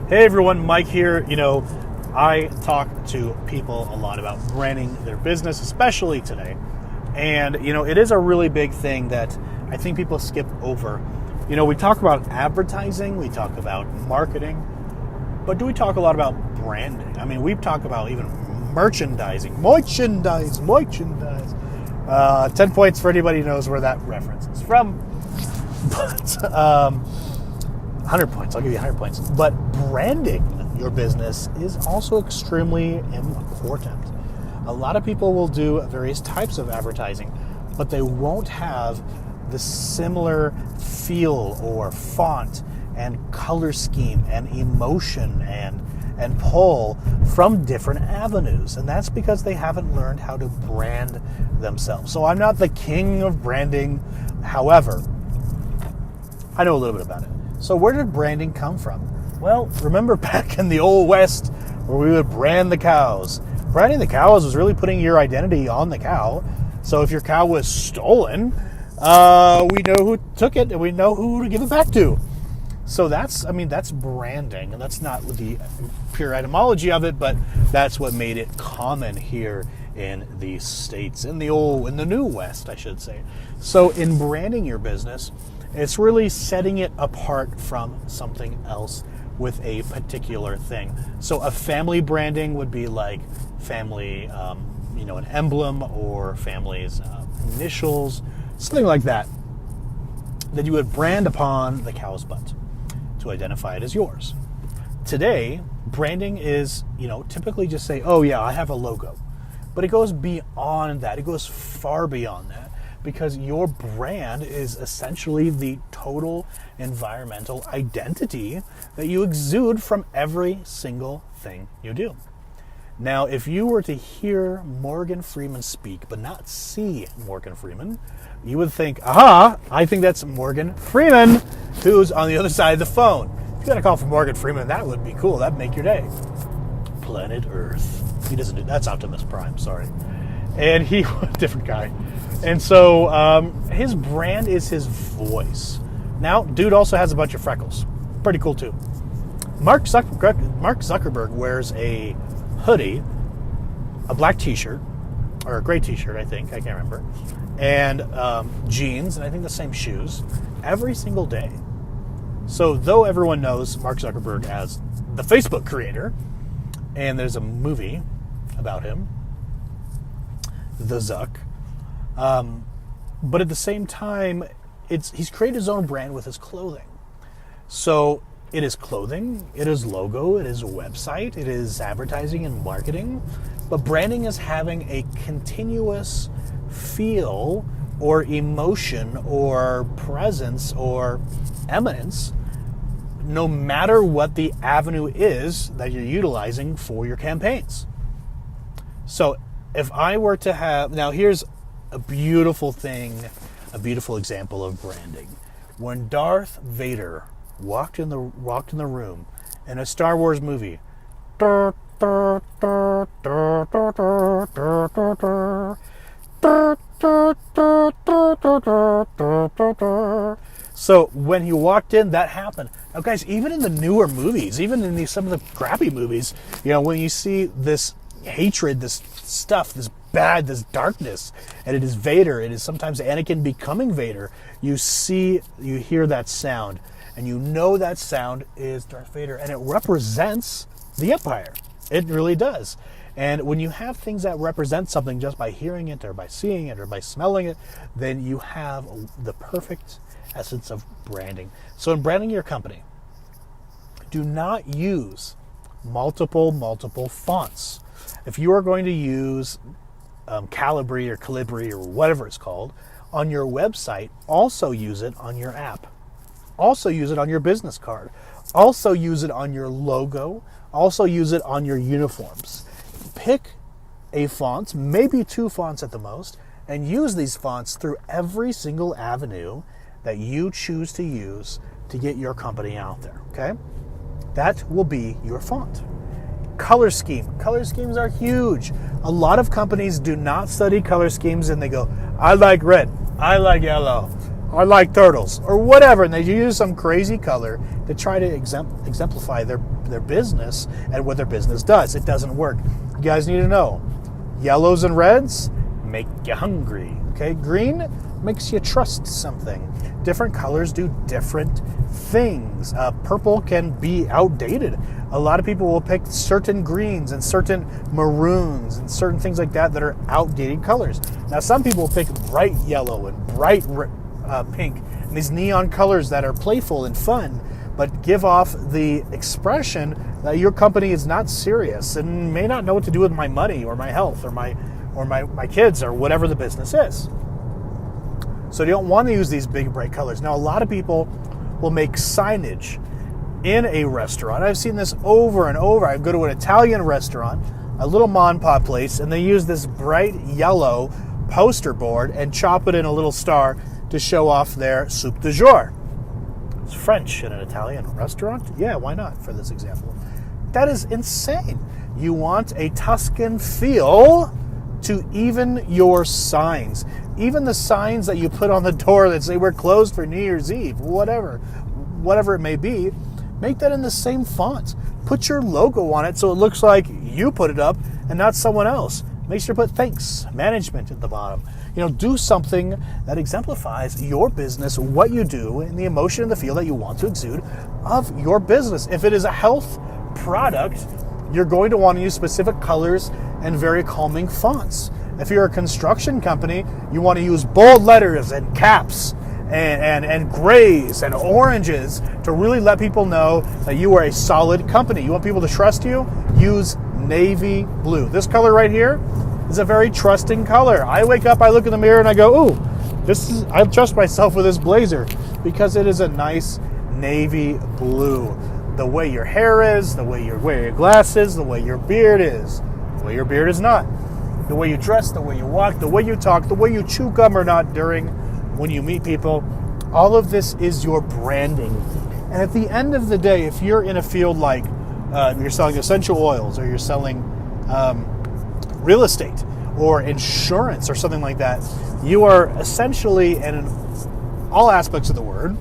Hey everyone, Mike here. I talk to people a lot about branding their business, especially today. And, it is a really big thing that I think people skip over. We talk about advertising, we talk about marketing, but do we talk a lot about branding? I mean, we talk about even merchandising. Merchandise. 10 points for anybody who knows where that reference is from. But, 100 points. I'll give you 100 points. But branding your business is also extremely important. A lot of people will do various types of advertising, but they won't have the similar feel or font and color scheme and emotion and pull from different avenues. And that's because they haven't learned how to brand themselves. So I'm not the king of branding. However, I know a little bit about it. So where did branding come from? Well, remember back in the old West where we would brand the cows. Branding the cows was really putting your identity on the cow. So if your cow was stolen, we know who took it and we know who to give it back to. So that's branding. And that's not the pure etymology of it, but that's what made it common here in the States, in the new West, I should say. So in branding your business, it's really setting it apart from something else with a particular thing. So a family branding would be like family, an emblem or family's initials, something like that you would brand upon the cow's butt to identify it as yours. Today, branding is, typically just say, oh yeah, I have a logo. But it goes beyond that. It goes far beyond that. Because your brand is essentially the total environmental identity that you exude from every single thing you do. Now, if you were to hear Morgan Freeman speak, but not see Morgan Freeman, you would think, aha, I think that's Morgan Freeman, who's on the other side of the phone. If you got a call from Morgan Freeman, that would be cool. That'd make your day. Planet Earth. He doesn't do that's Optimus Prime, sorry. And he, different guy. And so his brand is his voice. Now, dude also has a bunch of freckles. Pretty cool, too. Mark Zuckerberg wears a hoodie, a black t-shirt, or a gray t-shirt, I think. I can't remember. And jeans, and I think the same shoes, every single day. So though everyone knows Mark Zuckerberg as the Facebook creator, and there's a movie about him, The Zuck, but at the same time, he's created his own brand with his clothing. So it is clothing, it is logo, it is a website, it is advertising and marketing. But branding is having a continuous feel or emotion or presence or eminence, no matter what the avenue is that you're utilizing for your campaigns. So if I were to have, now here's a beautiful thing, a beautiful example of branding. When Darth Vader walked in the room in a Star Wars movie, so when he walked in, that happened. Now guys, even in the newer movies, even in some of the crappy movies, when you see this hatred, this stuff, this bad, this darkness, and it is Vader, it is sometimes Anakin becoming Vader, you hear that sound, and you know that sound is Darth Vader, and it represents the Empire. It really does. And when you have things that represent something just by hearing it, or by seeing it, or by smelling it, then you have the perfect essence of branding. So in branding your company, do not use multiple fonts. If you are going to use Calibri or whatever it's called on your website, also use it on your app. Also use it on your business card. Also use it on your logo. Also use it on your uniforms. Pick a font, maybe 2 fonts at the most, and use these fonts through every single avenue that you choose to use to get your company out there, okay? That will be your font. Color scheme. Color schemes are huge. A lot of companies do not study color schemes and they go, I like red, I like yellow, I like turtles, or whatever, and they use some crazy color to try to exemplify their business and what their business does. It doesn't work. You guys need to know, yellows and reds make you hungry. Okay, green makes you trust something. Different colors do different things. Purple can be outdated. A lot of people will pick certain greens and certain maroons and certain things like that that are outdated colors. Now, some people pick bright yellow and bright pink and these neon colors that are playful and fun, but give off the expression that your company is not serious and may not know what to do with my money or my health or my kids or whatever the business is. So you don't want to use these big bright colors. Now, a lot of people will make signage in a restaurant. I've seen this over and over. I go to an Italian restaurant, a little mom and pop place, and they use this bright yellow poster board and chop it in a little star to show off their soup du jour. It's French in an Italian restaurant? Yeah, why not for this example? That is insane. You want a Tuscan feel to even your signs. Even the signs that you put on the door that say we're closed for New Year's Eve, whatever it may be, make that in the same font. Put your logo on it so it looks like you put it up and not someone else. Make sure to put thanks, management at the bottom. Do something that exemplifies your business, what you do, and the emotion and the feel that you want to exude of your business. If it is a health product, you're going to want to use specific colors and very calming fonts. If you're a construction company, you want to use bold letters and caps and grays and oranges to really let people know that you are a solid company. You want people to trust you? Use navy blue. This color right here is a very trusting color. I wake up, I look in the mirror, and I go, ooh, I trust myself with this blazer because it is a nice navy blue. The way your hair is, the way you wear your glasses, the way your beard is, the way your beard is not, the way you dress, the way you walk, the way you talk, the way you chew gum or not when you meet people, all of this is your branding. And at the end of the day, if you're in a field like you're selling essential oils or you're selling real estate or insurance or something like that, you are essentially, and in all aspects of the word,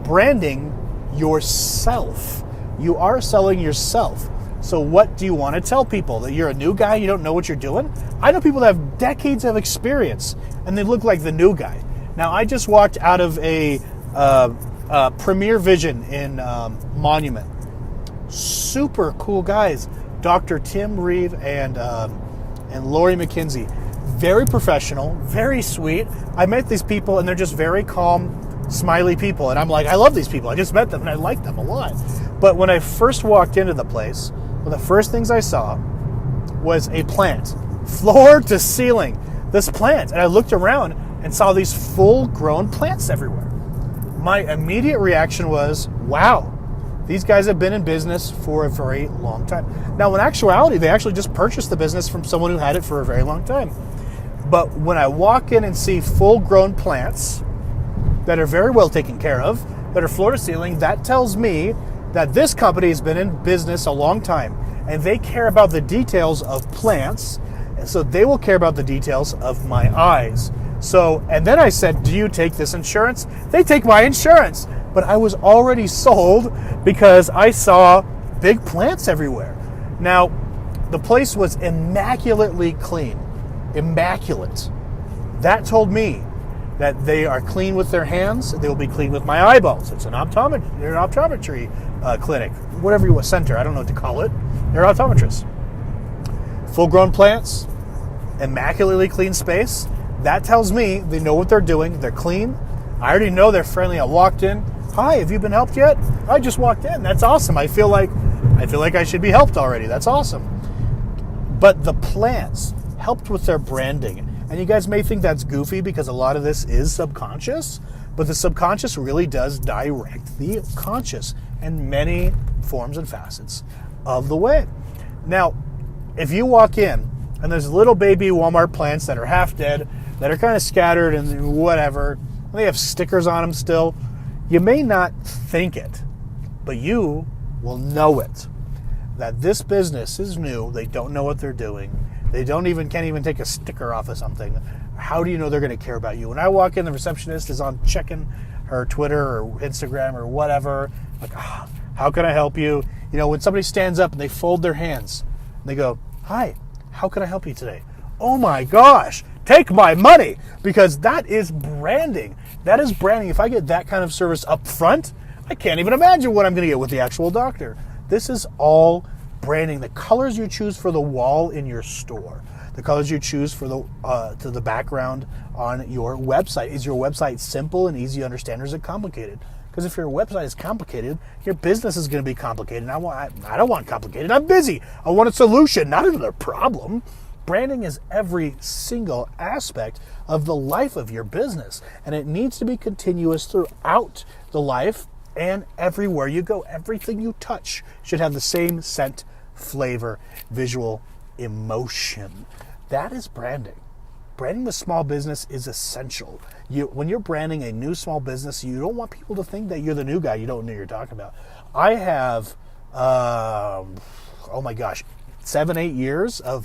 branding yourself. You are selling yourself. So what do you want to tell people? That you're a new guy, you don't know what you're doing? I know people that have decades of experience and they look like the new guy. Now, I just walked out of a Premier Vision in Monument. Super cool guys. Dr. Tim Reeve and Lori McKenzie. Very professional, very sweet. I met these people and they're just very calm, smiley people. And I'm like, I love these people. I just met them and I like them a lot. But when I first walked into the place, one of the first things I saw was a plant, floor to ceiling, this plant. And I looked around and saw these full-grown plants everywhere. My immediate reaction was, wow, these guys have been in business for a very long time. Now, in actuality, they actually just purchased the business from someone who had it for a very long time. But when I walk in and see full-grown plants that are very well taken care of, that are floor to ceiling, that tells me that this company has been in business a long time and they care about the details of plants, and so they will care about the details of my eyes. So, and then I said, do you take this insurance? They take my insurance. But I was already sold because I saw big plants everywhere. Now, the place was immaculately clean. Immaculate. That told me that they are clean with their hands. They will be clean with my eyeballs. It's an optometry clinic, whatever you want, center. I don't know what to call it. They're optometrists. Full-grown plants, immaculately clean space. That tells me they know what they're doing. They're clean. I already know they're friendly. I walked in. Hi, have you been helped yet? I just walked in. That's awesome. I feel like I should be helped already. That's awesome. But the plants helped with their branding. And you guys may think that's goofy because a lot of this is subconscious, but the subconscious really does direct the conscious in many forms and facets of the way. Now, if you walk in and there's little baby Walmart plants that are half dead, that are kind of scattered and whatever, they have stickers on them still, you may not think it, but you will know it. That this business is new, they don't know what they're doing, they can't even take a sticker off of something. How do you know they're going to care about you? When I walk in, the receptionist is on checking her Twitter or Instagram or whatever. Like, how can I help you? You know, when somebody stands up and they fold their hands and they go, hi, how can I help you today? Oh my gosh, take my money, because that is branding. That is branding. If I get that kind of service up front, I can't even imagine what I'm going to get with the actual doctor. This is all branding. The colors you choose for the wall in your store, the colors you choose for the background on your website. Is your website simple and easy to understand, or is it complicated? Because if your website is complicated, your business is going to be complicated. And I don't want complicated. I'm busy. I want a solution, not another problem. Branding is every single aspect of the life of your business, and it needs to be continuous throughout the life and everywhere you go. Everything you touch should have the same scent, flavor, visual, emotion. That is branding. Branding the small business is essential. When you're branding a new small business, you don't want people to think that you're the new guy you don't know you're talking about. I have, 7-8 years I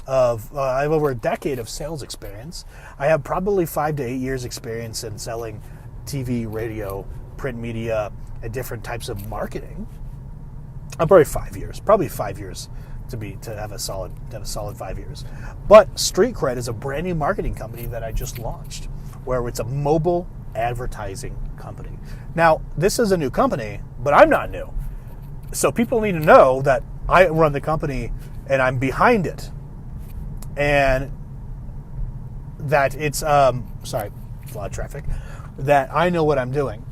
have over a decade of sales experience. I have probably 5 to 8 years experience in selling TV, radio, print media, and different types of marketing. Probably 5 years to have a solid 5 years. But Street Cred is a brand new marketing company that I just launched, where it's a mobile advertising company. Now, this is a new company, but I'm not new. So people need to know that I run the company and I'm behind it. And that it's, a lot of traffic, that I know what I'm doing.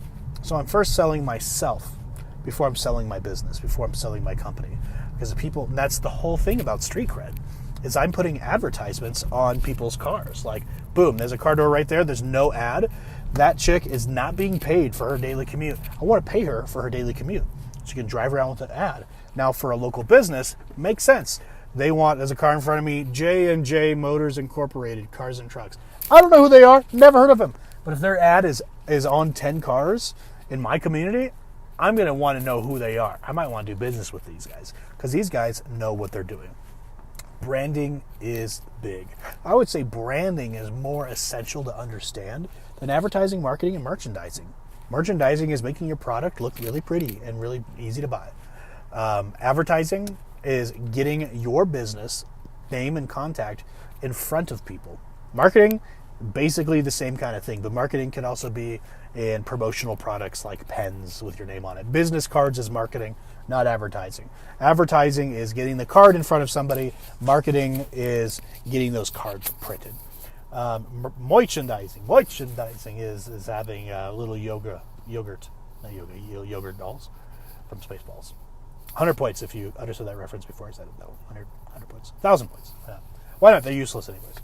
So I'm first selling myself before I'm selling my business, before I'm selling my company. Because that's the whole thing about Street Cred, is I'm putting advertisements on people's cars. Like, boom, there's a car door right there, there's no ad. That chick is not being paid for her daily commute. I want to pay her for her daily commute. She can drive around with an ad. Now, for a local business, makes sense. They want, there's a car in front of me, J&J Motors Incorporated, cars and trucks. I don't know who they are, never heard of them. But if their ad is on 10 cars in my community, I'm going to want to know who they are. I might want to do business with these guys, because these guys know what they're doing. Branding is big. I would say branding is more essential to understand than advertising, marketing, and merchandising. Merchandising is making your product look really pretty and really easy to buy. Advertising is getting your business name and contact in front of people. Marketing, basically the same kind of thing, but marketing can also be in promotional products like pens with your name on it. Business cards is marketing, not advertising. Advertising is getting the card in front of somebody. Marketing is getting those cards printed. Merchandising is having little yogurt dolls from Spaceballs. 100 points if you understood that reference before I said it, though. 100 points. 1,000 points. Yeah. Why not? They're useless anyways.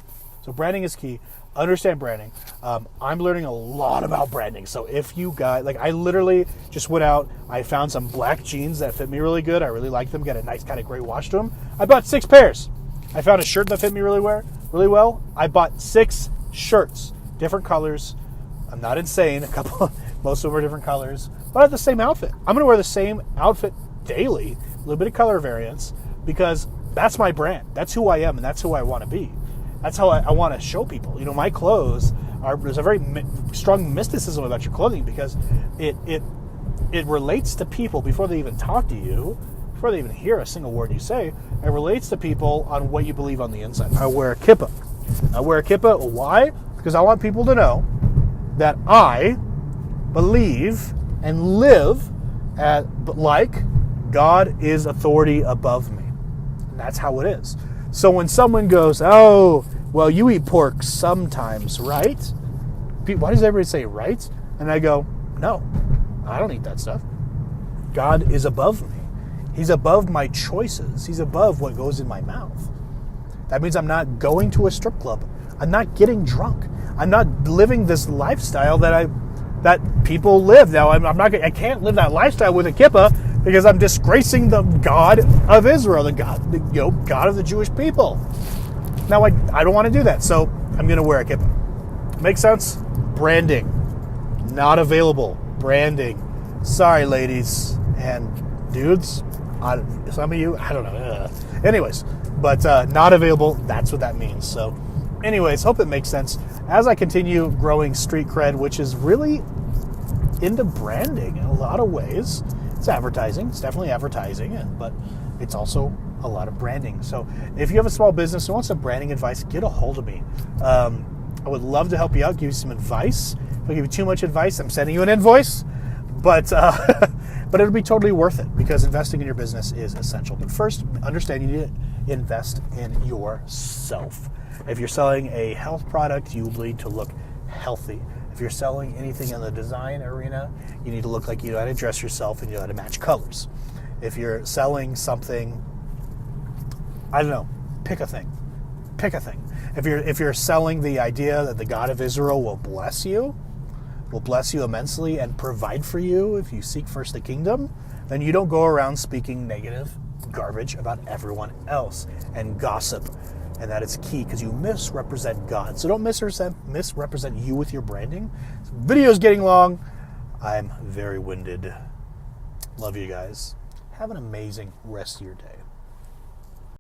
So branding is key. Understand branding. I'm learning a lot about branding. So if you guys, I literally just went out, I found some black jeans that fit me really good. I really like them. Got a nice kind of gray wash to them. I bought 6 pairs. I found a shirt that fit me really well. I bought 6 shirts, different colors. I'm not insane. Most of them are different colors, but I have the same outfit. I'm going to wear the same outfit daily, a little bit of color variance, because that's my brand. That's who I am, and that's who I want to be. That's how I want to show people. You know, my clothes there's a very strong mysticism about your clothing, because it relates to people before they even talk to you, before they even hear a single word you say. It relates to people on what you believe on the inside. I wear a kippah. Why? Because I want people to know that I believe and live like God is authority above me. And that's how it is. So when someone goes, oh, well, you eat pork sometimes, right? Why does everybody say right? And I go, no, I don't eat that stuff. God is above me. He's above my choices. He's above what goes in my mouth. That means I'm not going to a strip club. I'm not getting drunk. I'm not living this lifestyle that people live. Now, I can't live that lifestyle with a kippah, because I'm disgracing the God of Israel, the God of the Jewish people. Now, I don't want to do that, so I'm going to wear a kippah. Make sense? Branding. Not available. Branding. Sorry, ladies and dudes. Some of you, I don't know. Anyways, but not available, that's what that means. So, anyways, hope it makes sense. As I continue growing Street Cred, which is really into branding in a lot of ways. It's advertising. It's definitely advertising, but it's also a lot of branding. So if you have a small business and want some branding advice, get a hold of me. I would love to help you out, give you some advice. If I give you too much advice, I'm sending you an invoice. But but it'll be totally worth it because investing in your business is essential. But first, understand you need to invest in yourself. If you're selling a health product, you need to look healthy. If you're selling anything in the design arena, you need to look like you know how to dress yourself and you know how to match colors. If you're selling something, I don't know, pick a thing. Pick a thing. If you're selling the idea that the God of Israel will bless you immensely and provide for you if you seek first the kingdom, then you don't go around speaking negative garbage about everyone else and gossip. And that is key because you misrepresent God. So don't misrepresent you with your branding. This video is getting long. I'm very winded. Love you guys. Have an amazing rest of your day.